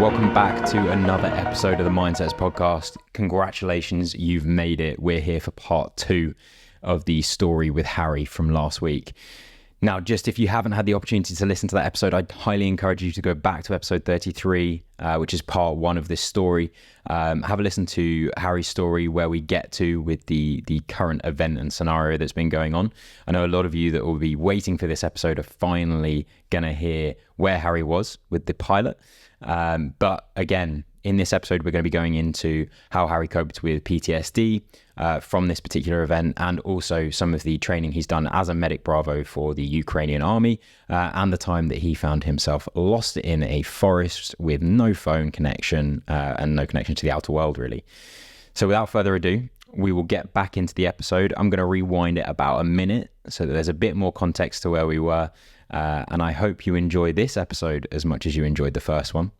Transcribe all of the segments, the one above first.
welcome back to another episode of the Mindsets Podcast. Congratulations, you've made it. We're here for part 2 of the story with Harry from last week. Now, just if you haven't had the opportunity to listen to that episode, I'd highly encourage you to go back to episode 33, which is part 1 of this story. Have a listen to Harry's story where we get to with the current event and scenario that's been going on. I know a lot of you that will be waiting for this episode are finally going to hear where Harry was with the pilot. But again, in this episode, we're going to be going into how Harry coped with PTSD from this particular event, and also some of the training he's done as a medic bravo for the Ukrainian army, and the time that he found himself lost in a forest with no phone connection and no connection to the outer world, really. So without further ado, we will get back into the episode. I'm going to rewind it about a minute so that there's a bit more context to where we were. And I hope you enjoy this episode as much as you enjoyed the first one.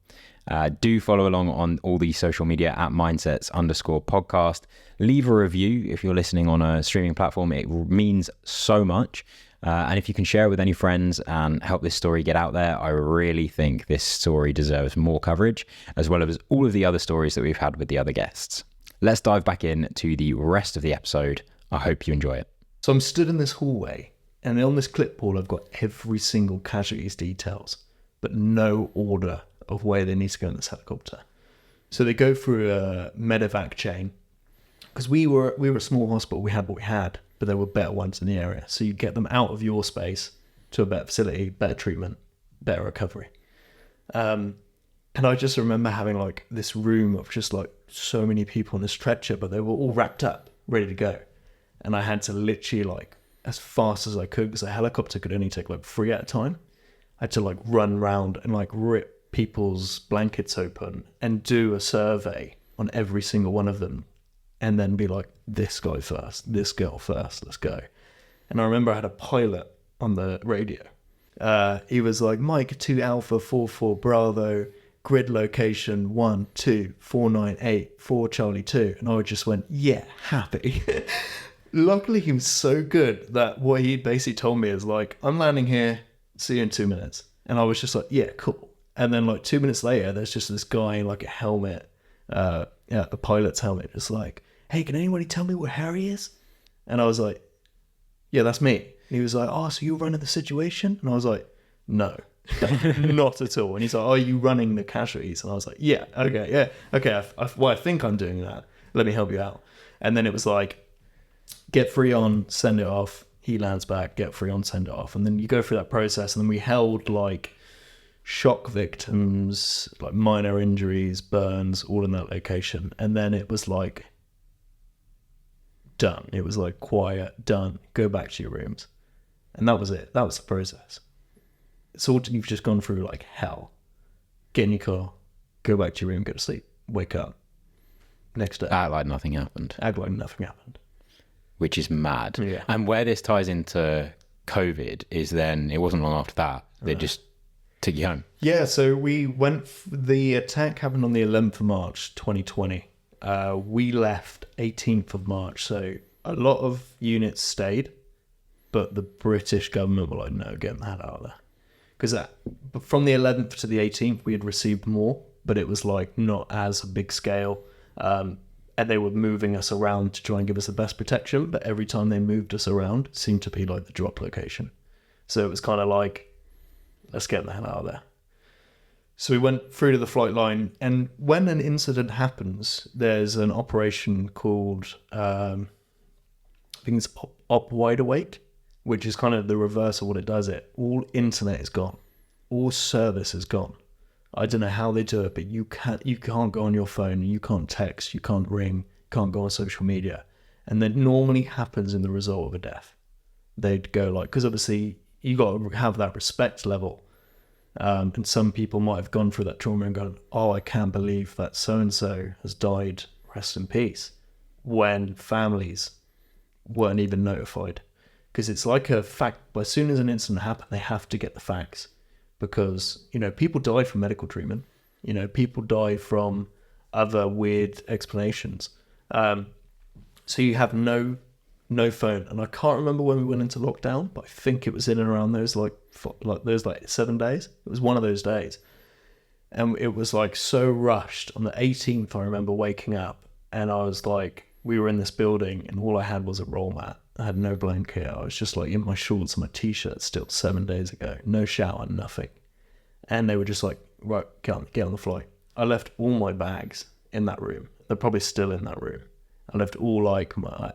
Do follow along on all the social media at mindsets_podcast. Leave a review if you're listening on a streaming platform. It means so much. And if you can share it with any friends and help this story get out there, I really think this story deserves more coverage, as well as all of the other stories that we've had with the other guests. Let's dive back in to the rest of the episode. I hope you enjoy it. So I'm stood in this hallway, and on this clipboard, I've got every single casualty's details, but no order of where they need to go in this helicopter. So they go through a medevac chain, because we were a small hospital. We had what we had, but there were better ones in the area. So you get them out of your space to a better facility, better treatment, better recovery. And I just remember having like this room of just like so many people on this stretcher, but they were all wrapped up, ready to go. And I had to literally like, as fast as I could, because a helicopter could only take like 3 at a time. I had to like run round and like rip people's blankets open and do a survey on every single one of them, and then be like, this guy first, this girl first, let's go. And I remember I had a pilot on the radio. He was like, Mike 2 Alpha 44 Bravo, grid location 12498 4 Charlie 2. And I just went, yeah, happy. Luckily, he was so good that what he basically told me is like, I'm landing here, see you in 2 minutes. And I was just like, yeah, cool. And then like 2 minutes later, there's just this guy in like a helmet, a pilot's helmet, just like, hey, can anybody tell me where Harry is? And I was like, yeah, that's me. And he was like, oh, so you're running the situation? And I was like, no, not at all. And he's like, oh, are you running the casualties? And I was like, yeah, okay. I think I'm doing that. Let me help you out. And then it was like, get free on, send it off. He lands back, get free on, send it off. And then you go through that process. And then we held like shock victims, like minor injuries, burns, all in that location. And then it was like, done. It was like, quiet, done, go back to your rooms. And that was it. That was the process. It's all, you've just gone through like hell. Get in your car, go back to your room, go to sleep, wake up. Next day. Act like nothing happened. Act like nothing happened. Which is mad. Yeah. And where this ties into COVID is then, it wasn't long after that, they just took you home. Yeah, so we went, the attack happened on the 11th of March, 2020. We left 18th of March, so a lot of units stayed, but the British government were like, no, get that out of there. Because from the 11th to the 18th, we had received more, but it was like not as a big scale. And they were moving us around to try and give us the best protection, but every time they moved us around, it seemed to be like the drop location. So it was kind of like, let's get the hell out of there. So we went through to the flight line, and when an incident happens, there's an operation called, I think it's Op Wide Awake, which is kind of the reverse of what it does. All internet is gone. All service is gone. I don't know how they do it, but you can't go on your phone, you can't text, you can't ring, can't go on social media. And that normally happens in the result of a death. They'd go like, because obviously you got to have that respect level. And some people might have gone through that trauma and gone, oh, I can't believe that so-and-so has died, rest in peace, when families weren't even notified. Because it's like a fact, as soon as an incident happened, they have to get the facts. Because, you know, people die from medical treatment. You know, people die from other weird explanations. So you have no phone. And I can't remember when we went into lockdown, but I think it was in and around those like 7 days. It was one of those days. And it was like so rushed. On the 18th, I remember waking up and I was like, we were in this building and all I had was a roll mat. I had no blanket. I was just like in my shorts and my t-shirt still 7 days ago. No shower, nothing. And they were just like, right, get on the flight. I left all my bags in that room. They're probably still in that room. I left all like my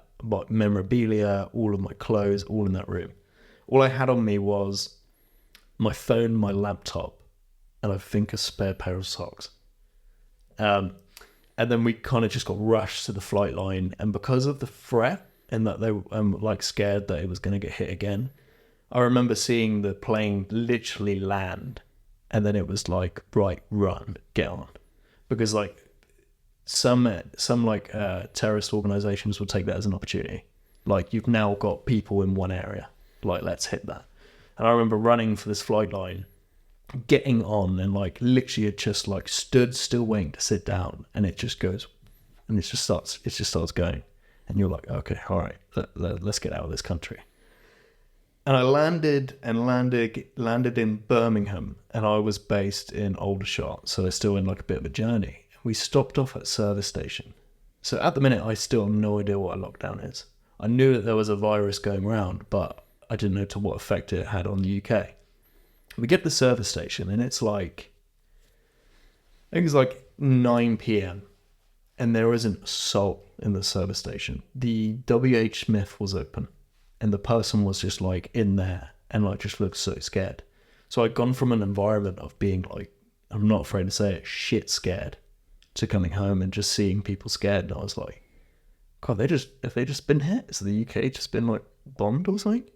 memorabilia, all of my clothes, all in that room. All I had on me was my phone, my laptop, and I think a spare pair of socks. And then we kind of just got rushed to the flight line. And because of the threat and that they were like scared that it was going to get hit again, I remember seeing the plane literally land. And then it was like, right, run, get on. Because like some like terrorist organizations would take that as an opportunity. Like, you've now got people in one area. Like, let's hit that. And I remember running for this flight line, getting on, and like literally had just like stood still waiting to sit down, and it just goes, and it just starts going. And you're like, okay, all right, let's get out of this country. And I landed in Birmingham, and I was based in Aldershot, so they're still in like a bit of a journey. We stopped off at a service station. So at the minute, I still have no idea what a lockdown is. I knew that there was a virus going around, but I didn't know to what effect it had on the UK. We get to the service station, and it's like, I think it's like 9 p.m. and there isn't a soul in the service station. The W.H. Smith was open, and the person was just like in there and like just looked so scared. So I'd gone from an environment of being like, I'm not afraid to say it, shit scared, to coming home and just seeing people scared. And I was like, God, have they just been hit? Has the UK just been like bombed or something?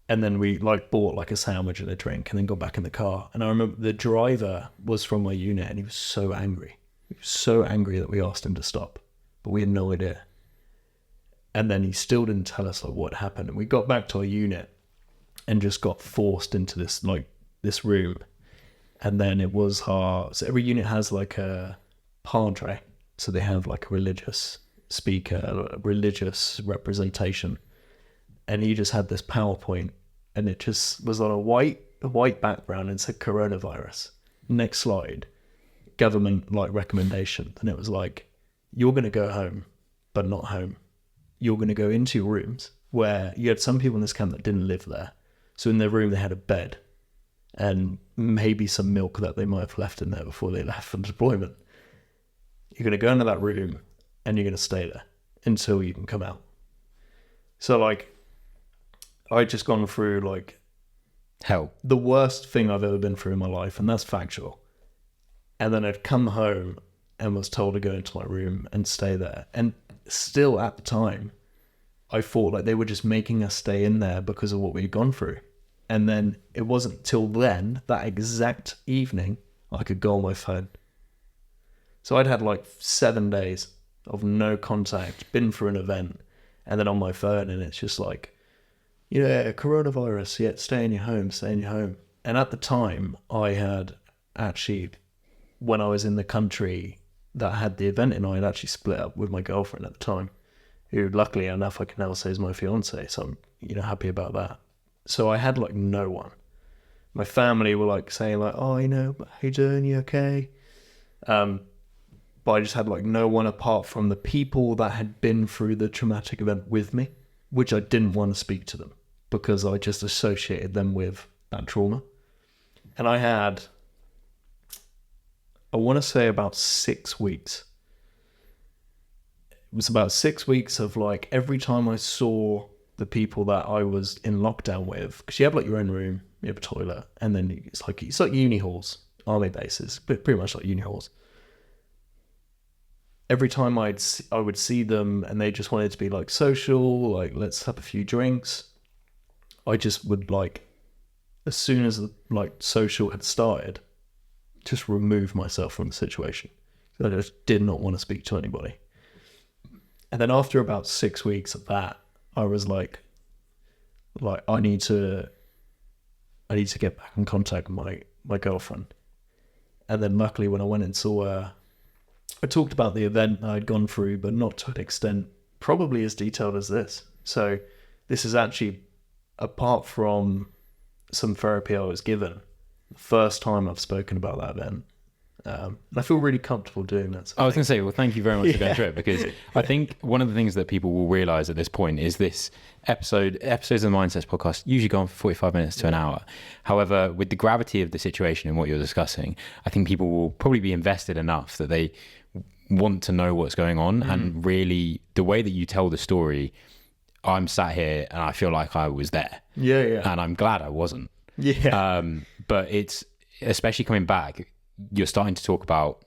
And then we like bought like a sandwich and a drink and then got back in the car. And I remember the driver was from my unit and he was so angry. He was so angry that we asked him to stop, but we had no idea. And then he still didn't tell us like what happened. And we got back to our unit and just got forced into this room. And then it was so every unit has like a padre. So they have like a religious speaker, a religious representation. And he just had this PowerPoint, and it just was on a white background and said coronavirus. Next slide, government like recommendation. And it was like, you're going to go home, but not home. You're going to go into your rooms, where you had some people in this camp that didn't live there. So in their room, they had a bed and maybe some milk that they might have left in there before they left for deployment. You're going to go into that room and you're going to stay there until you can come out. So like, I'd just gone through like hell, the worst thing I've ever been through in my life, and that's factual. And then I'd come home and was told to go into my room and stay there. And still at the time, I thought like they were just making us stay in there because of what we'd gone through. And then it wasn't till then, that exact evening, I could go on my phone. So I'd had like 7 days of no contact, been through an event, and then on my phone, and it's just like, yeah, coronavirus, yeah, stay in your home. And at the time, I had actually, when I was in the country that had the event in, I had actually split up with my girlfriend at the time, who luckily enough I can now say is my fiance, so I'm, happy about that. So I had like no one. My family were like saying like, oh, how you doing, you okay? But I just had like no one apart from the people that had been through the traumatic event with me, which I didn't want to speak to them because I just associated them with that trauma. And I had, I want to say about 6 weeks. It was about 6 weeks of like, every time I saw the people that I was in lockdown with, because you have like your own room, you have a toilet, and then it's like uni halls, army bases, but pretty much like uni halls. Every time I would see them and they just wanted to be like social, like let's have a few drinks, I just would like, as soon as the like social had started, just remove myself from the situation. I just did not want to speak to anybody. And then after about 6 weeks of that, I was like I need to get back in contact with my girlfriend. And then luckily when I went and saw her, I talked about the event I'd gone through, but not to an extent probably as detailed as this. So this is actually, apart from some therapy I was given, the first time I've spoken about that event. And I feel really comfortable doing that. I was going to say, well, thank you very much for going through it, because I think one of the things that people will realize at this point is this episodes of the Mindsets podcast usually go on for 45 minutes to an hour. However, with the gravity of the situation and what you're discussing, I think people will probably be invested enough that they want to know what's going on. And really, the way that you tell the story, I'm sat here and I feel like I was there. Yeah. And I'm glad I wasn't. Yeah. But it's, especially coming back, you're starting to talk about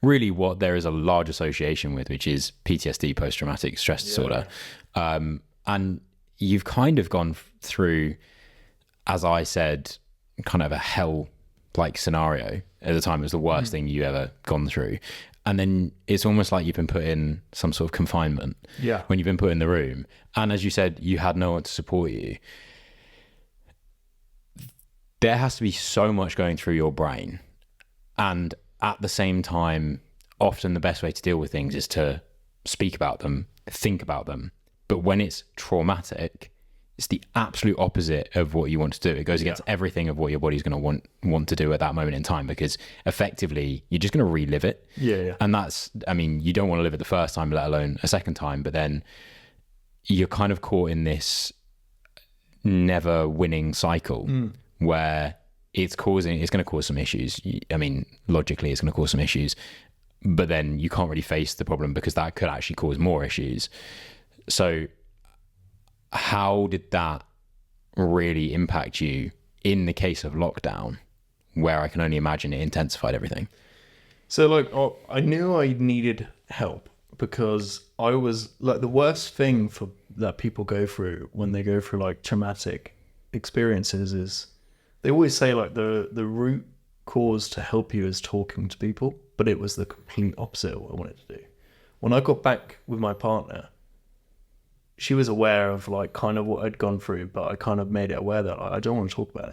really what there is a large association with, which is PTSD, post-traumatic stress disorder. And you've kind of gone through, as I said, kind of a hell-like scenario at the time. It was the worst thing you ever gone through. And then it's almost like you've been put in some sort of confinement when you've been put in the room. And as you said, you had no one to support you. There has to be so much going through your brain. And at the same time, often the best way to deal with things is to speak about them, think about them. But when it's traumatic, it's the absolute opposite of what you want to do. It goes against everything of what your body's going to want to do at that moment in time, because effectively you're just going to relive it. And that's, I mean, you don't want to live it the first time, let alone a second time. But then you're kind of caught in this never winning cycle where it's going to cause some issues. I mean, logically it's going to cause some issues, but then you can't really face the problem because that could actually cause more issues. So how did that really impact you in the case of lockdown, where I can only imagine it intensified everything? So like, I knew I needed help, because I was like, the worst thing that people go through when they go through like traumatic experiences is they always say like the root cause to help you is talking to people, but it was the complete opposite of what I wanted to do. When I got back with my partner, she was aware of like kind of what I'd gone through, but I kind of made it aware that I don't want to talk about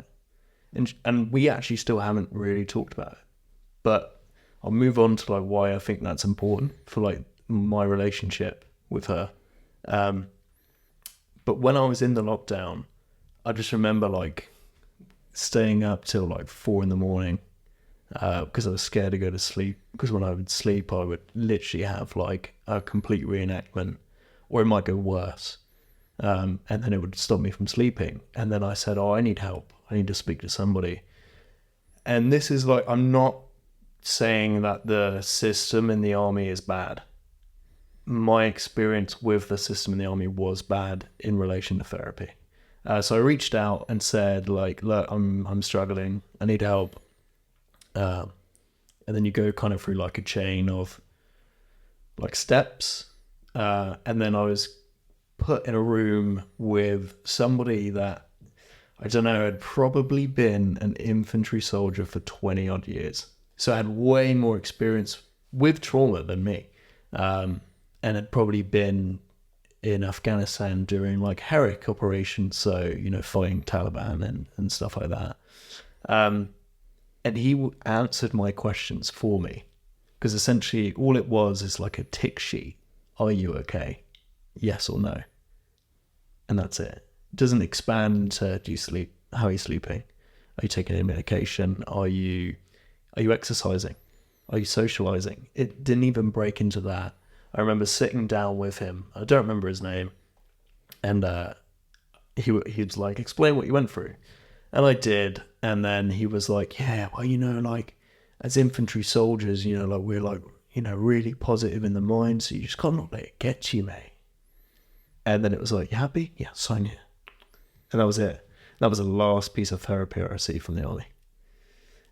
it. And we actually still haven't really talked about it. But I'll move on to like why I think that's important for like my relationship with her. But when I was in the lockdown, I just remember like staying up till like 4 a.m, because I was scared to go to sleep. Because when I would sleep, I would literally have like a complete reenactment, or it might go worse. And then it would stop me from sleeping. And then I said, I need help. I need to speak to somebody. And this is like, I'm not saying that the system in the army is bad. My experience with the system in the army was bad in relation to therapy. So I reached out and said, like, look, I'm struggling. I need help. And then you go kind of through like a chain of like steps. And then I was put in a room with somebody that, I don't know, had probably been an infantry soldier for 20 odd years. So I had way more experience with trauma than me. And had probably been in Afghanistan during like Herrick operations, so, you know, fighting Taliban and stuff like that. And he answered my questions for me, because essentially all it was is like a tick sheet. Are you okay? Yes or no? And that's it. It doesn't expand into, do you sleep? How are you sleeping? Are you taking any medication? Are you exercising? Are you socializing? It didn't even break into that. I remember sitting down with him. I don't remember his name. And he was like, explain what you went through. And I did. And then he was like, yeah, well, you know, like as infantry soldiers, you know, like we're like, you know, really positive in the mind. So you just can't let it get to you, mate. And then it was like, you happy? Yeah, sign here. And that was it. That was the last piece of therapy I received from the army.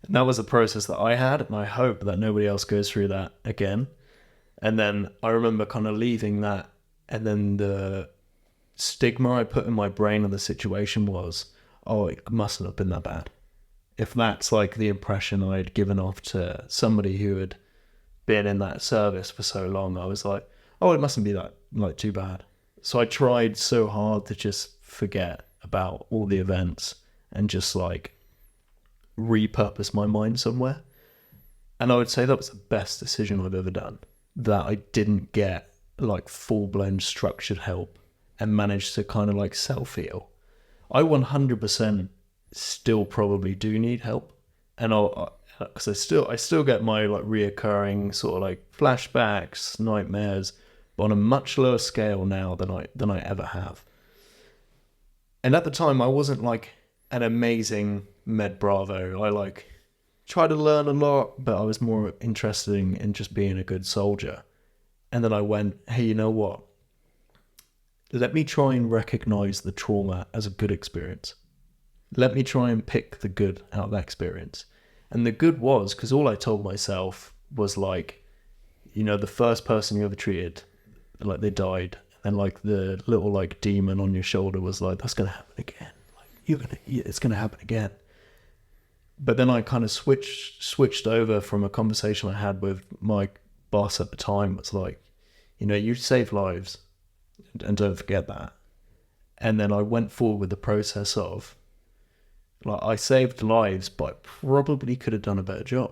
And that was a process that I had. And I hope that nobody else goes through that again. And then I remember kind of leaving that, and then the stigma I put in my brain of the situation was, oh, it mustn't have been that bad. If that's like the impression I'd given off to somebody who had been in that service for so long, I was like, oh, it mustn't be that like too bad. So I tried so hard to just forget about all the events and just like repurpose my mind somewhere. And I would say that was the best decision I've ever done. That I didn't get like full-blown structured help and managed to kind of like self-heal. I 100% still probably do need help, and because I still get my like reoccurring sort of like flashbacks, nightmares, but on a much lower scale now than I ever have. And at the time, I wasn't like an amazing med bravo. I like tried to learn a lot, but I was more interested in just being a good soldier. And then I went, hey, you know what? Let me try and recognize the trauma as a good experience. Let me try and pick the good out of that experience. And the good was, because all I told myself was like, you know, the first person you ever treated, like they died. And like the little like demon on your shoulder was like, that's going to happen again. Like it's going to happen again. But then I kind of switched over from a conversation I had with my boss at the time. It's like, you know, you save lives and don't forget that. And then I went forward with the process of, like, I saved lives, but I probably could have done a better job.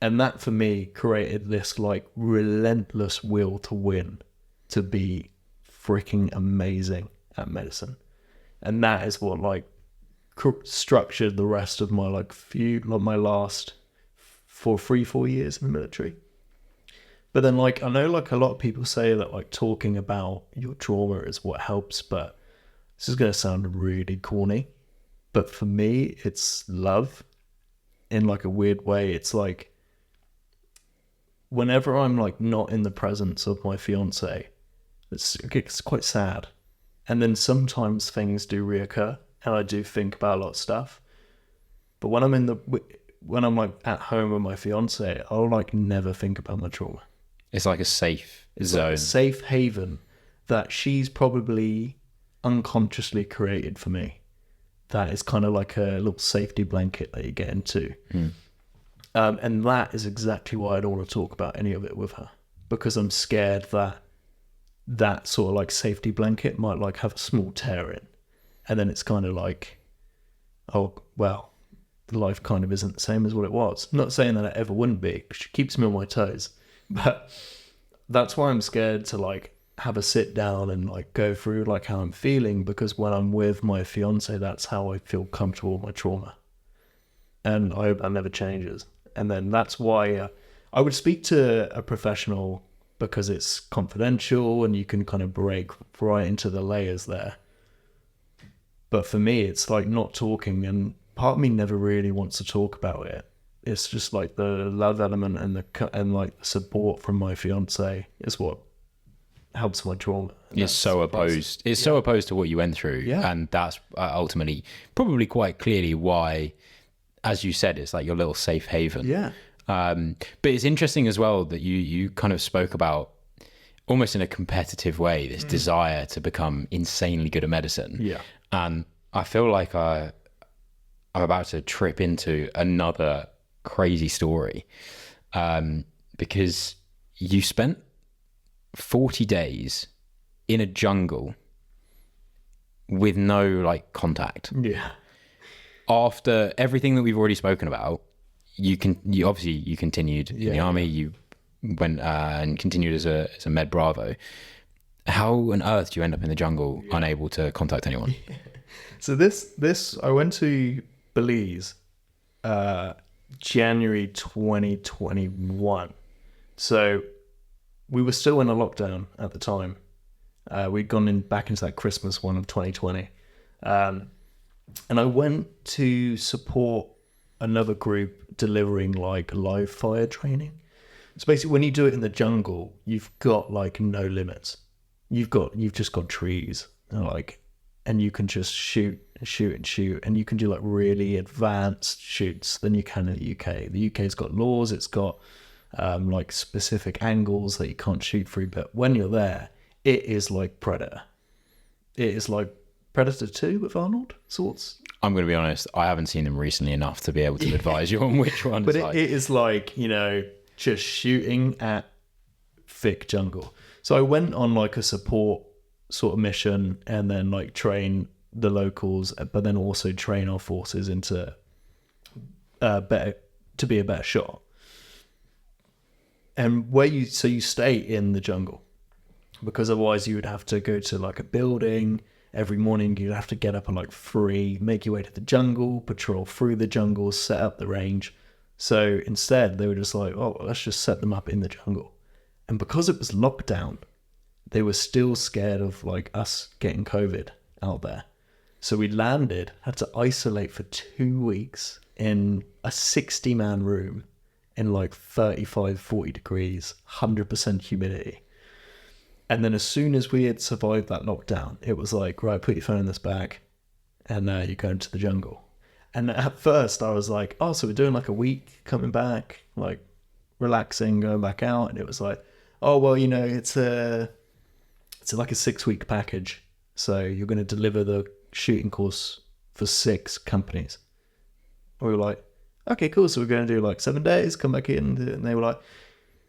And that for me created this like relentless will to win, to be freaking amazing at medicine. And that is what like structured the rest of my my last 4 years in the military. But then like I know like a lot of people say that like talking about your trauma is what helps, but this is going to sound really corny, but for me it's love in like a weird way. It's like whenever I'm like not in the presence of my fiance, it's quite sad. And then sometimes things do reoccur and I do think about a lot of stuff. But when I'm like at home with my fiance, I'll like never think about my trauma. It's like a safe zone. Like a safe haven that she's probably unconsciously created for me. That is kind of like a little safety blanket that you get into. And that is exactly why I don't want to talk about any of it with her, because I'm scared that sort of like safety blanket might like have a small tear in, and then it's kind of like, oh well, life kind of isn't the same as what it was. I'm not saying that it ever wouldn't be, because she keeps me on my toes, but that's why I'm scared to like have a sit down and like go through like how I'm feeling, because when I'm with my fiance, that's how I feel comfortable with my trauma, and I hope that never changes. And then that's why I would speak to a professional, because it's confidential and you can kind of break right into the layers there. But for me, it's like not talking, and part of me never really wants to talk about it. It's just like the love element and like the support from my fiance is what helps my trauma. It's so opposed. It's so opposed to what you went through. Yeah. And that's ultimately probably quite clearly why, as you said, it's like your little safe haven. Yeah. But it's interesting as well that you kind of spoke about, almost in a competitive way, this desire to become insanely good at medicine. Yeah. And I feel like I'm about to trip into another crazy story, because you spent 40 days in a jungle with no like contact. Yeah. After everything that we've already spoken about, you continued in the army. You went and continued as a Med Bravo. How on earth do you end up in the jungle, unable to contact anyone? So this I went to Belize, January 2021. So we were still in a lockdown at the time. We'd gone back into that Christmas one of 2020, and I went to support another group delivering like live fire training. So basically, when you do it in the jungle, you've got like no limits. You've just got trees, and you can just shoot, and you can do like really advanced shoots than you can in the UK. The UK's got laws, it's got like specific angles that you can't shoot through, but when you're there, it is like Predator. It is like Predator 2 with Arnold sorts. I'm going to be honest, I haven't seen them recently enough to be able to advise you on which one. But it is like, you know, just shooting at thick jungle. So I went on like a support sort of mission, and then like train the locals, but then also train our forces into to be a better shot. And you stay in the jungle, because otherwise you would have to go to like a building, every morning you'd have to get up at like 3, make your way to the jungle, patrol through the jungle, set up the range. So instead they were just like, oh, let's just set them up in the jungle. And because it was lockdown, they were still scared of like us getting COVID out there. So we landed, had to isolate for 2 weeks in a 60-man room in like 35, 40 degrees, 100% humidity. And then as soon as we had survived that lockdown, it was like, right, put your phone in this bag and you're going to the jungle. And at first I was like, oh, so we're doing like a week coming back, like relaxing, going back out. And it was like, oh, well, you know, it's like a 6-week package. So you're going to deliver the shooting course for 6 companies. We were like, okay, cool. So we're going to do like 7 days, come back in. And they were like,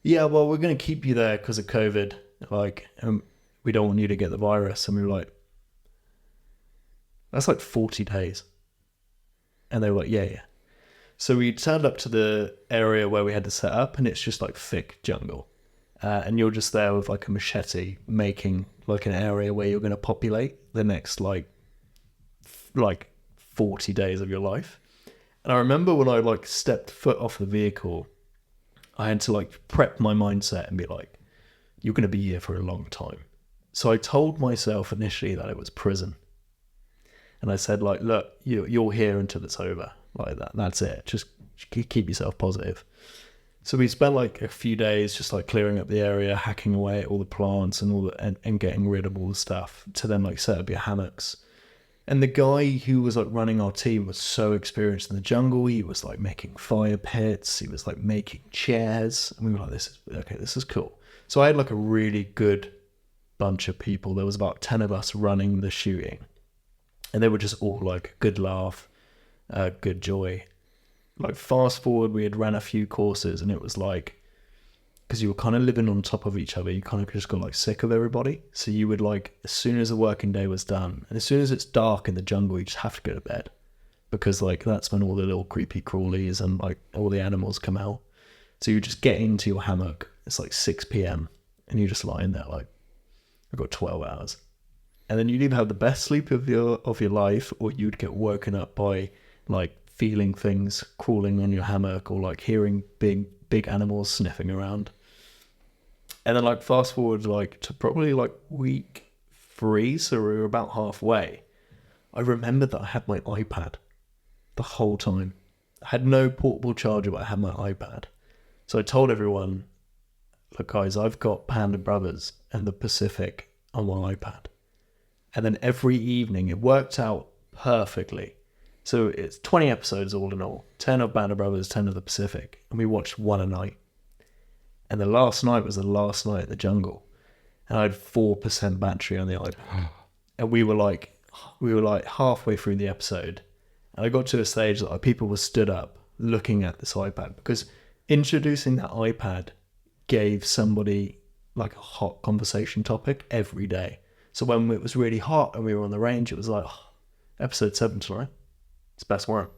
yeah, well, we're going to keep you there because of COVID. Like, we don't want you to get the virus. And we were like, that's like 40 days. And they were like, yeah. So we turned up to the area where we had to set up, and it's just like thick jungle. And you're just there with like a machete making like an area where you're going to populate the next like 40 days of your life. And I remember when I like stepped foot off the vehicle, I had to like prep my mindset and be like, you're going to be here for a long time. So I told myself initially that it was prison. And I said like, look, you're here until it's over. Like that. That's it. Just keep yourself positive. So we spent like a few days just like clearing up the area, hacking away at all the plants and and getting rid of all the stuff to then like set up your hammocks. And the guy who was like running our team was so experienced in the jungle. He was like making fire pits. He was like making chairs. And we were like, this is cool. So I had like a really good bunch of people. There was about 10 of us running the shooting. And they were just all like good laugh, good joy. Like fast forward, we had ran a few courses and it was like, because you were kind of living on top of each other, you kind of just got like sick of everybody. So you would like, as soon as the working day was done, and as soon as it's dark in the jungle, you just have to go to bed. Because like that's when all the little creepy crawlies and like all the animals come out. So you just get into your hammock, it's like 6 p.m. and you're just lying there like, I've got 12 hours. And then you'd either have the best sleep of your life, or you'd get woken up by like feeling things crawling on your hammock, or like hearing big animals sniffing around. And then like fast forward like to probably like week 3, so we were about halfway. I remember that I had my iPad the whole time. I had no portable charger, but I had my iPad. So I told everyone, look guys, I've got Panda Brothers and the Pacific on my iPad. And then every evening it worked out perfectly. So it's 20 episodes all in all, 10 of Band of Brothers, 10 of the Pacific, and we watched one a night. And the last night was the last night at the jungle, and I had 4% battery on the iPad. And we were like halfway through the episode, and I got to a stage that like, people were stood up looking at this iPad, because introducing that iPad gave somebody like a hot conversation topic every day. So when it was really hot and we were on the range, it was like, oh, episode 7 tonight. It's best one.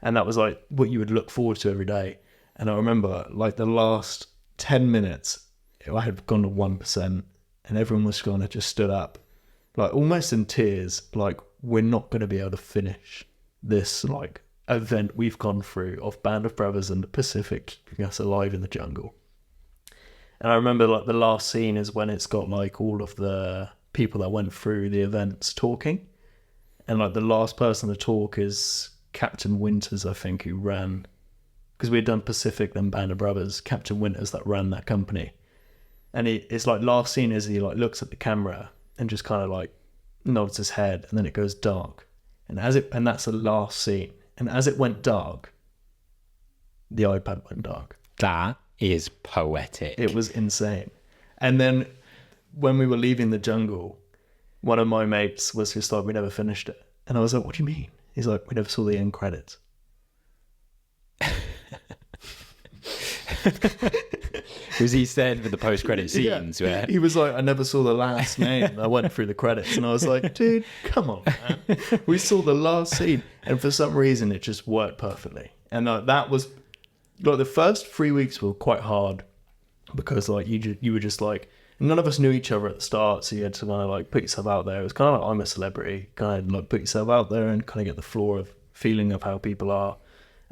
And that was like what you would look forward to every day. And I remember like the last 10 minutes, I had gone to 1% and everyone was kind of just stood up, like almost in tears, like we're not going to be able to finish this like event we've gone through of Band of Brothers and the Pacific keeping us alive in the jungle. And I remember like the last scene is when it's got like all of the people that went through the events talking, and like the last person to talk is Captain Winters, I think, who ran, because we had done Pacific then Band of Brothers, Captain Winters that ran that company. And it's like last scene is he like looks at the camera and just kind of like nods his head, and then it goes dark, and that's the last scene, and as it went dark, the iPad went dark. That is poetic. It was insane. And then when we were leaving the jungle, one of my mates was just like, we never finished it. And I was like, what do you mean? He's like, we never saw the end credits. Was he said with the post-credit scenes? Yeah. Where he was like, I never saw the last name. I went through the credits and I was like, dude, come on, man. We saw the last scene. And for some reason, it just worked perfectly. And that was, like, the first 3 weeks were quite hard because, like, you were just like, None of us knew each other at the start, so you had to kind of like put yourself out there. It was kind of like I'm a celebrity, kind of like put yourself out there and kind of get the floor of feeling of how people are.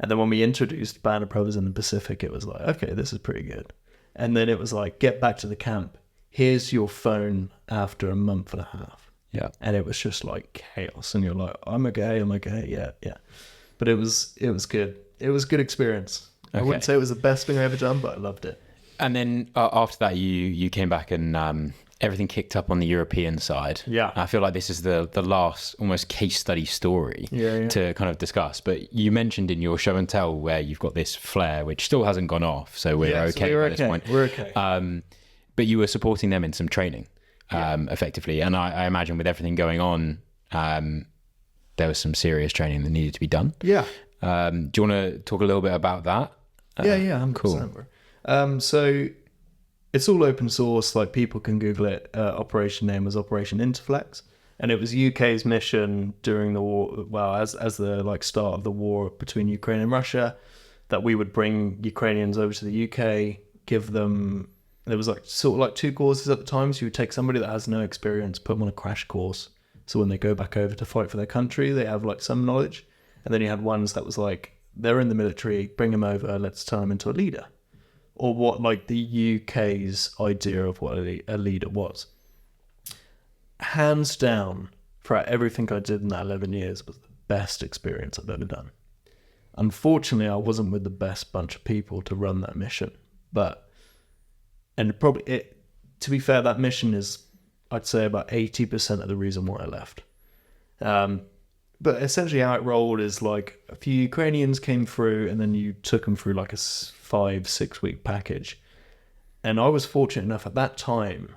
And then when we introduced Band of Brothers in the Pacific, it was like, okay, this is pretty good. And then it was like, get back to the camp. Here's your phone after a month and a half. Yeah. And it was just like chaos. And you're like, I'm okay, yeah. But it was good. It was a good experience. Okay. I wouldn't say it was the best thing I ever done, but I loved it. And then after that, you came back and everything kicked up on the European side. Yeah. I feel like this is the last almost case study story to kind of discuss. But you mentioned in your show and tell where you've got this flare, which still hasn't gone off. So we're okay at this point. We're okay. But you were supporting them in some training, effectively. And I imagine with everything going on, there was some serious training that needed to be done. Yeah. Do you want to talk a little bit about that? I'm cool. So it's all open source, like people can Google it. Operation name was Operation Interflex, and it was UK's mission during the war, well, as the like start of the war between Ukraine and Russia, that we would bring Ukrainians over to the UK, give them, there was like sort of like two courses at the time, so you would take somebody that has no experience, put them on a crash course, so when they go back over to fight for their country, they have like some knowledge, and then you had ones that was like, they're in the military, bring them over, let's turn them into a leader. Or what like the UK's idea of what a leader was. Hands down, throughout everything I did in that 11 years, was the best experience I've ever done. Unfortunately, I wasn't with the best bunch of people to run that mission. To be fair, that mission is, I'd say, about 80% of the reason why I left. But essentially how it rolled is like a few Ukrainians came through and then you took them through like a 5-6 week package. And I was fortunate enough at that time,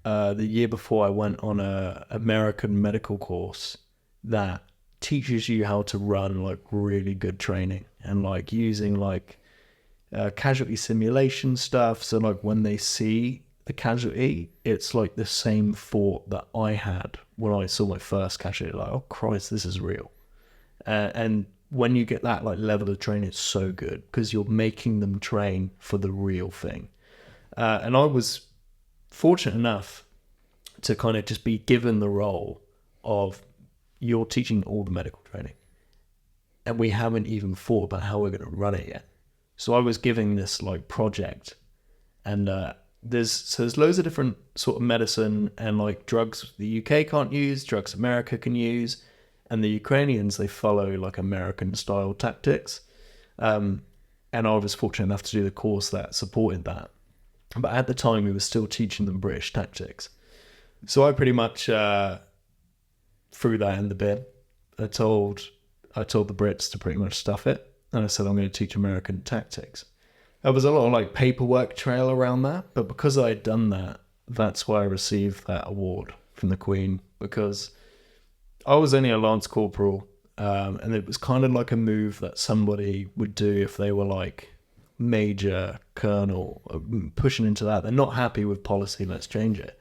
the year before, I went on a American medical course that teaches you how to run like really good training and like using like casualty simulation stuff. So like when they see the casualty, it's like the same thought that I had when I saw my first casualty, like, oh Christ, this is real. And when you get that like level of training, it's so good because you're making them train for the real thing. And I was fortunate enough to kind of just be given the role of, you're teaching all the medical training and we haven't even thought about how we're going to run it yet. So I was giving this like project, and there's loads of different sort of medicine and like drugs the UK can't use, drugs America can use, and the Ukrainians, they follow like American style tactics. And I was fortunate enough to do the course that supported that. But at the time, we were still teaching them British tactics. So I pretty much threw that in the bin. I told the Brits to pretty much stuff it, and I said I'm going to teach American tactics. There was a lot of like paperwork trail around that, but because I had done that, that's why I received that award from the Queen, because I was only a Lance Corporal, and it was kind of like a move that somebody would do if they were like Major, Colonel, pushing into that. They're not happy with policy, let's change it.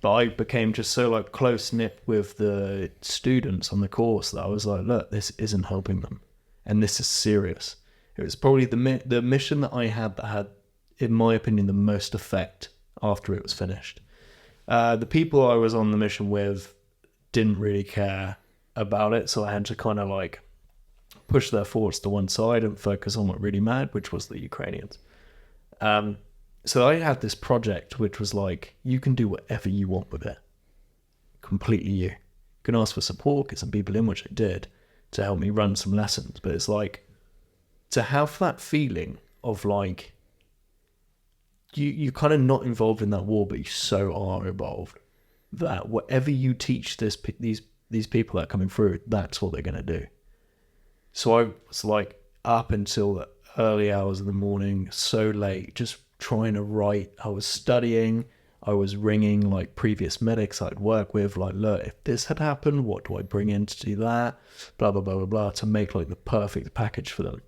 But I became just so like close-knit with the students on the course that I was like, look, this isn't helping them, and this is serious. It was probably the mission that I had that had, in my opinion, the most effect after it was finished. The people I was on the mission with didn't really care about it, so I had to kind of like push their thoughts to one side and focus on what really mattered, which was the Ukrainians. So I had this project which was like, you can do whatever you want with it. Completely you. You can ask for support, get some people in, which I did, to help me run some lessons. But it's like, to have that feeling of like, you're kind of not involved in that war, but you so are involved, that whatever you teach these people that are coming through, that's what they're going to do. So I was like up until the early hours of the morning, so late, just trying to write. I was studying. I was ringing like previous medics I'd work with, like, look, if this had happened, what do I bring in to do that? Blah, blah, blah, blah, blah, to make like the perfect package for them.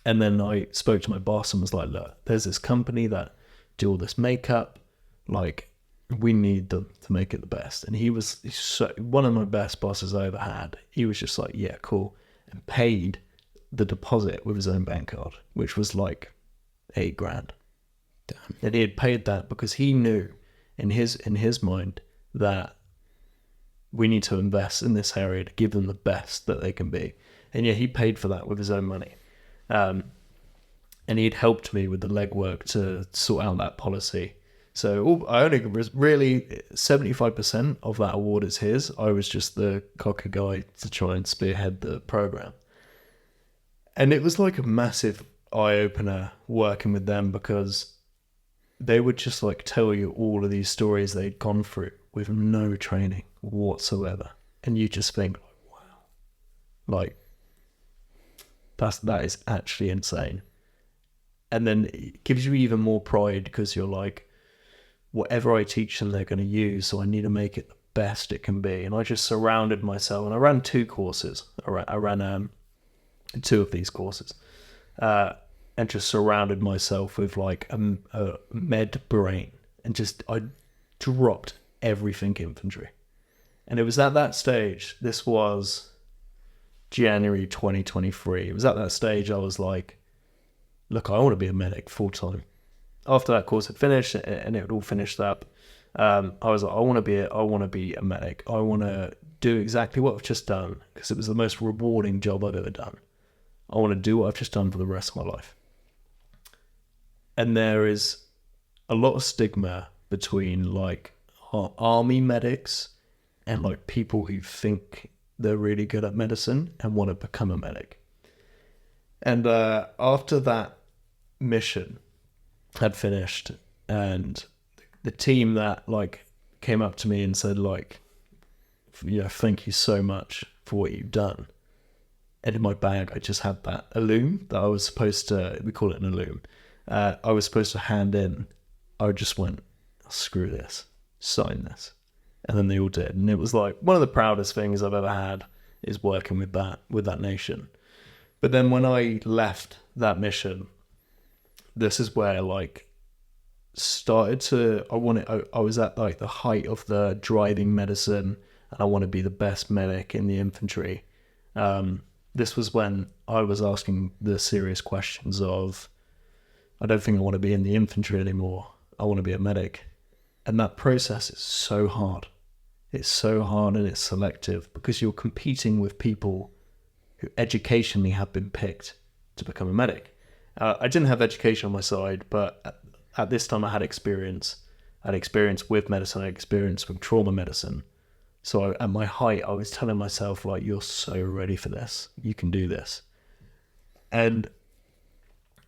And then I spoke to my boss and was like, look, there's this company that do all this makeup. Like, we need them to make it the best. And he's so, one of my best bosses I ever had. He was just like, yeah, cool. And paid the deposit with his own bank card, which was like $8,000. Damn. And he had paid that because he knew in his mind that we need to invest in this area to give them the best that they can be. And yeah, he paid for that with his own money. And he'd helped me with the legwork to sort out that policy. So I only was really 75% of that award is his. I was just the cocker guy to try and spearhead the program. And it was like a massive eye-opener working with them, because they would just like tell you all of these stories they'd gone through with no training whatsoever. And you just think, wow, like that is actually insane. And then it gives you even more pride, because you're like, whatever I teach them, they're going to use. So I need to make it the best it can be. And I just surrounded myself, and I ran 2 courses. I ran 2 of these courses, and just surrounded myself with like a med brain, and just I dropped everything infantry. And it was at that stage, this was January 2023. It was at that stage I was like, look, I want to be a medic full time. After that course had finished and it had all finished up, I was like, I want to be a medic. I want to do exactly what I've just done, because it was the most rewarding job I've ever done. I want to do what I've just done for the rest of my life. And there is a lot of stigma between like army medics and like people who think they're really good at medicine and want to become a medic. And after that mission had finished, and the team that like came up to me and said like, you know, thank you so much for what you've done. And in my bag, I just had that Illume that I was supposed to, we call it an Illume. I was supposed to hand in. I just went, screw this, sign this. And then they all did. And it was like one of the proudest things I've ever had is working with that nation. But then when I left that mission, this is where like started to, I was at like the height of the driving medicine, and I want to be the best medic in the infantry. This was when I was asking the serious questions of, I don't think I want to be in the infantry anymore. I want to be a medic. And that process is so hard. It's so hard, and it's selective, because you're competing with people who educationally have been picked to become a medic. I didn't have education on my side, but at this time I had experience. I had experience with medicine. I had experience with trauma medicine. So at my height, I was telling myself, like, you're so ready for this. You can do this. And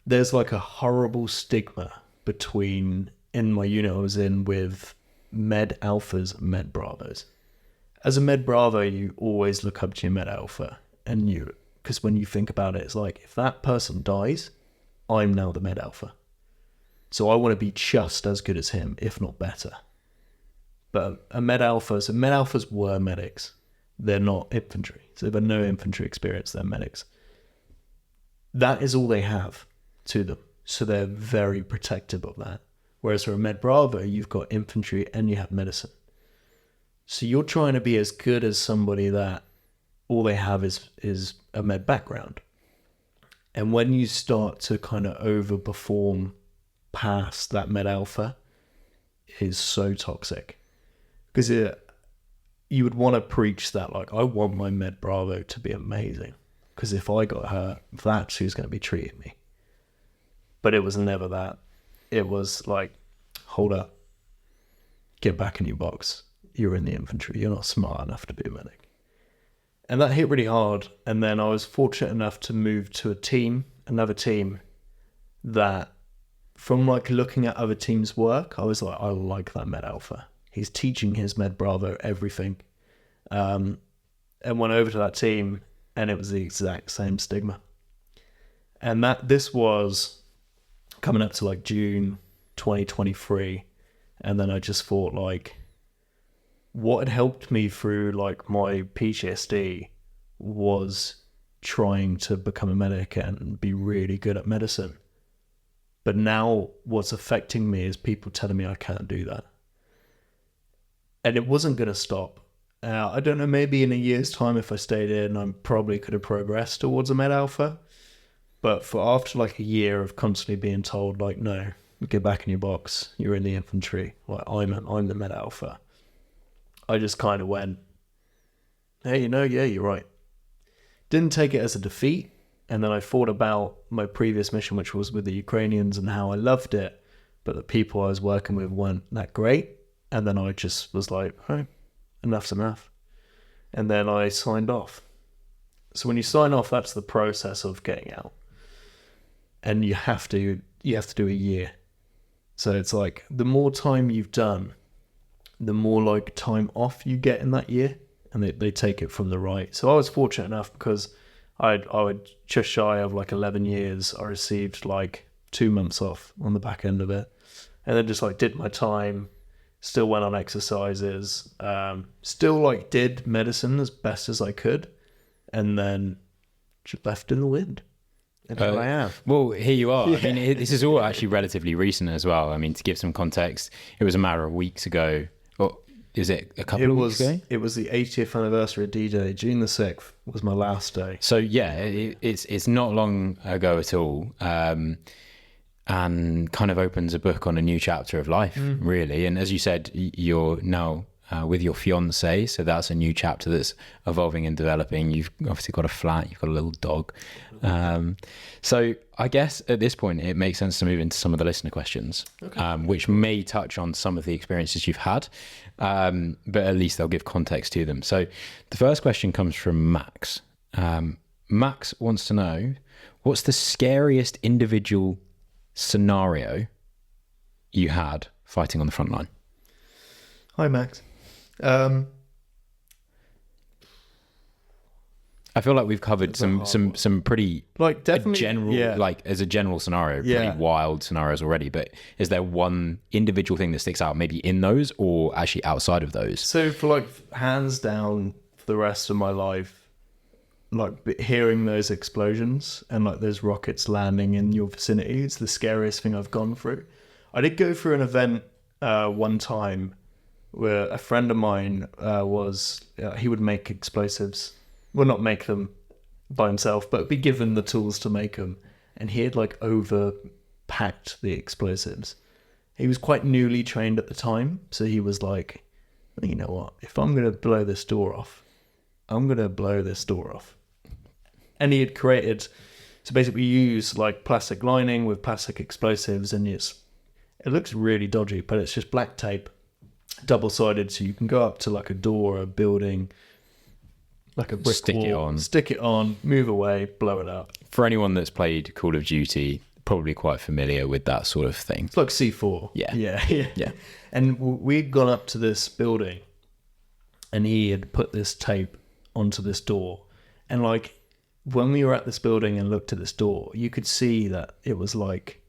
there's like a horrible stigma between, in my unit I was in, with med alphas and med bravos. As a med bravo, you always look up to your med alpha. And because when you think about it, it's like, if that person dies, I'm now the med alpha. So I want to be just as good as him, if not better. But med alphas were medics. They're not infantry. So they've had no infantry experience, they're medics. That is all they have to them. So they're very protective of that. Whereas for a med bravo, you've got infantry and you have medicine. So you're trying to be as good as somebody that all they have is a med background. And when you start to kind of overperform past that med alpha, it is so toxic. Because you would want to preach that, like, I want my med bravo to be amazing. Because if I got hurt, that's who's going to be treating me. But it was never that. It was like, hold up, get back in your box. You're in the infantry. You're not smart enough to be a medic. And that hit really hard. And then I was fortunate enough to move to another team that, from like looking at other teams' work, I was like, I like that med alpha. He's teaching his med bravo everything. And went over to that team, and it was the exact same stigma. And this was coming up to like June 2023. And then I just thought, like, what had helped me through like my PTSD was trying to become a medic and be really good at medicine. But now what's affecting me is people telling me I can't do that. And it wasn't going to stop. I don't know, maybe in a year's time, if I stayed in, I probably could have progressed towards a med alpha. But for after like a year of constantly being told, like, no, get back in your box. You're in the infantry. Like, I'm the Med Alpha. I just kind of went, hey, yeah, you're right. Didn't take it as a defeat. And then I thought about my previous mission, which was with the Ukrainians, and how I loved it, but the people I was working with weren't that great. And then I just was like, oh, enough's enough. And then I signed off. So when you sign off, that's the process of getting out. And you have to do a year. So it's like, the more time you've done, the more like time off you get in that year. And they take it from the right. So I was fortunate enough because I would just shy of like 11 years. I received like 2 months off on the back end of it. And then just like did my time, still went on exercises, still like did medicine as best as I could. And then just left in the wind. And here I am. Well, here you are. Yeah. I mean, this is all actually relatively recent as well. I mean, to give some context, it was a matter of weeks ago. Or is it a couple of weeks ago? It was the 80th anniversary of D-Day. June the 6th was my last day. So yeah, it's not long ago at all. And kind of opens a book on a new chapter of life, really. And as you said, you're now with your fiance, so that's a new chapter that's evolving and developing. You've obviously got a flat, you've got a little dog. So I guess at this point, it makes sense to move into some of the listener questions, which may touch on some of the experiences you've had, but at least they'll give context to them. So the first question comes from Max. Max wants to know, what's the scariest individual scenario you had fighting on the front line? Hi, Max. I feel like we've covered some pretty like definitely general like as a general scenario, pretty wild scenarios already. But is there one individual thing that sticks out, maybe in those or actually outside of those? So for like hands down for the rest of my life, like hearing those explosions and like those rockets landing in your vicinity, it's the scariest thing I've gone through. I did go through an event one time where a friend of mine he would make explosives. Well, not make them by himself, but be given the tools to make them. And he had like overpacked the explosives. He was quite newly trained at the time. So he was like, you know what? If I'm going to blow this door off, I'm going to blow this door off. And he had created, so basically you use like plastic lining with plastic explosives, and it looks really dodgy, but it's just black tape, double-sided, so you can go up to like a door, a building, like a brick wall, stick it on, move away, blow it up. For anyone that's played Call of Duty, probably quite familiar with that sort of thing. It's like C4. Yeah. And we'd gone up to this building, and he had put this tape onto this door. And like, when we were at this building and looked at this door, you could see that it was like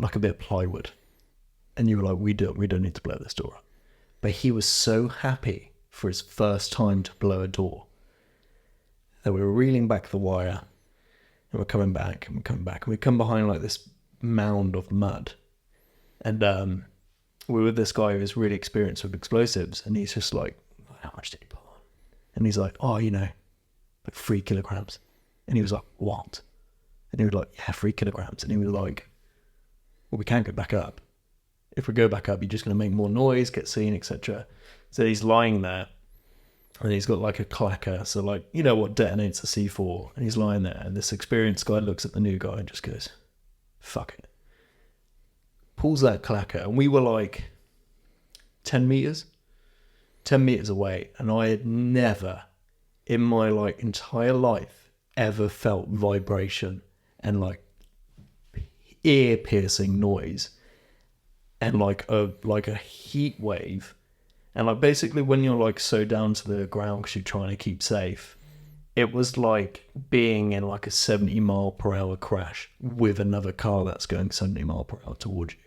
a bit of plywood. And you were like, we don't need to blow this door up. But he was so happy for his first time to blow a door that we were reeling back the wire, and we're coming back, and we come behind like this mound of mud. And we were with this guy who was really experienced with explosives, and he's just like, how much did he put on? And he's like, like 3 kilograms. And he was like, what? And he was like, yeah, 3 kilograms. And he was like, well, we can't go back up. If we go back up, you're just going to make more noise, get seen, etc. So he's lying there, and he's got like a clacker. So like, you know what detonates a C4? And he's lying there, and this experienced guy looks at the new guy and just goes, fuck it. Pulls that clacker, and we were like 10 meters away. And I had never in my like entire life ever felt vibration and like ear piercing noise and like a heat wave. And like basically when you're like so down to the ground because you're trying to keep safe, it was like being in like a 70 mile per hour crash with another car that's going 70 mile per hour towards you.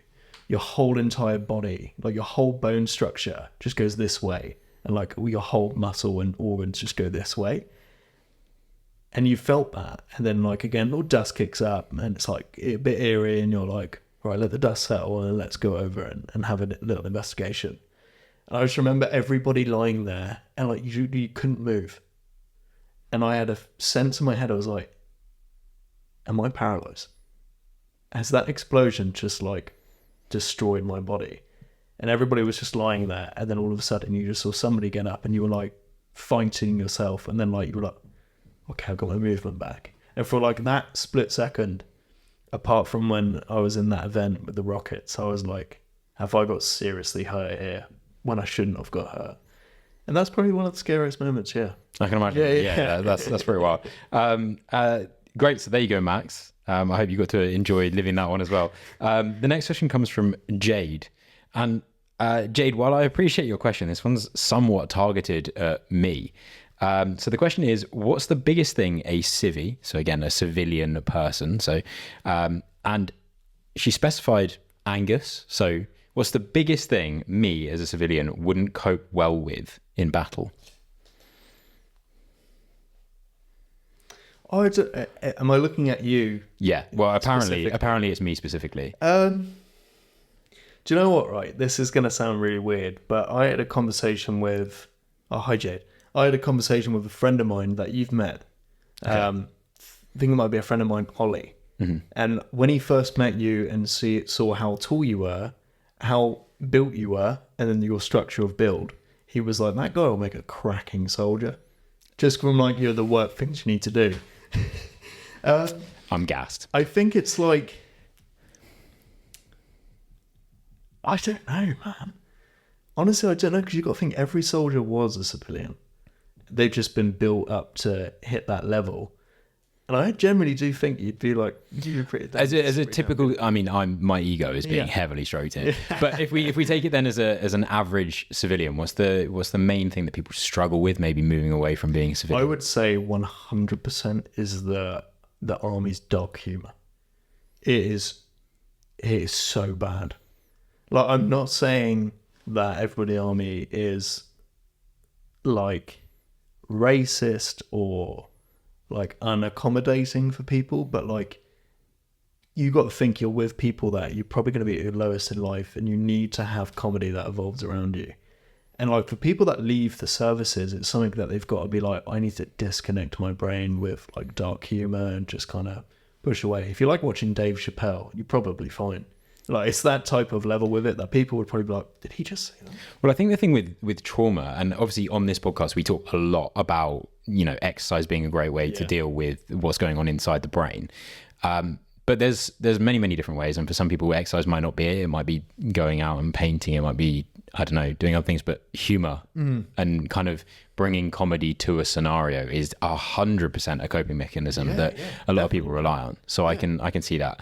Your whole entire body, like your whole bone structure just goes this way. And like your whole muscle and organs just go this way. And you felt that. And then like again, little dust kicks up and it's like a bit eerie, and you're like, right, let the dust settle and let's go over and have a little investigation. And I just remember everybody lying there and like you couldn't move. And I had a sense in my head, I was like, am I paralyzed? Has that explosion just like destroyed my body. And everybody was just lying there. And then all of a sudden you just saw somebody get up and you were like fighting yourself. And then like you were like, okay, I've got my movement back. And for like that split second, apart from when I was in that event with the Rockets, I was like, have I got seriously hurt here when I shouldn't have got hurt? And that's probably one of the scariest moments, yeah. I can imagine. Yeah, that's very wild. Great. So there you go, Max. I hope you got to enjoy living that one as well. The next question comes from Jade. And Jade, while I appreciate your question, this one's somewhat targeted at me. So the question is, what's the biggest thing a civvy, so again, a civilian person, so, and she specified Angus, so what's the biggest thing me as a civilian wouldn't cope well with in battle? Oh, am I looking at you? Yeah, well, apparently it's me specifically. Do you know what, right? This is going to sound really weird, but I had a conversation with... Oh, hi, Jade. I had a conversation with a friend of mine that you've met. Okay. I think it might be a friend of mine, Ollie. Mm-hmm. And when he first met you and saw how tall you were, how built you were, and then your structure of build, he was like, that guy will make a cracking soldier. Just from like, the work things you need to do. I'm gassed. I think it's like... I don't know, man. Honestly, I don't know, because you've got to think every soldier was a civilian. They've just been built up to hit that level. And I generally do think you'd be like... As a typical... I mean, my ego is being heavily stroked here. But if we take it then as an average civilian, what's the main thing that people struggle with, maybe moving away from being a civilian? I would say 100% is the army's dog humour. It is so bad. Like, I'm not saying that everybody in the army is like racist or like unaccommodating for people, but like you got to think you're with people that you're probably going to be at your lowest in life, and you need to have comedy that evolves around you. And like for people that leave the services, it's something that they've got to be like, I need to disconnect my brain with like dark humor and just kind of push away. If you like watching Dave Chappelle, you're probably fine. Like, it's that type of level with it that people would probably be like, did he just say that? Well, I think the thing with trauma, and obviously on this podcast, we talk a lot about, exercise being a great way to deal with what's going on inside the brain. But there's many, many different ways. And for some people, exercise might not be it. It might be going out and painting. It might be, I don't know, doing other things. But humor and kind of bringing comedy to a scenario is 100% a coping mechanism that a lot of people rely on. So I can see that.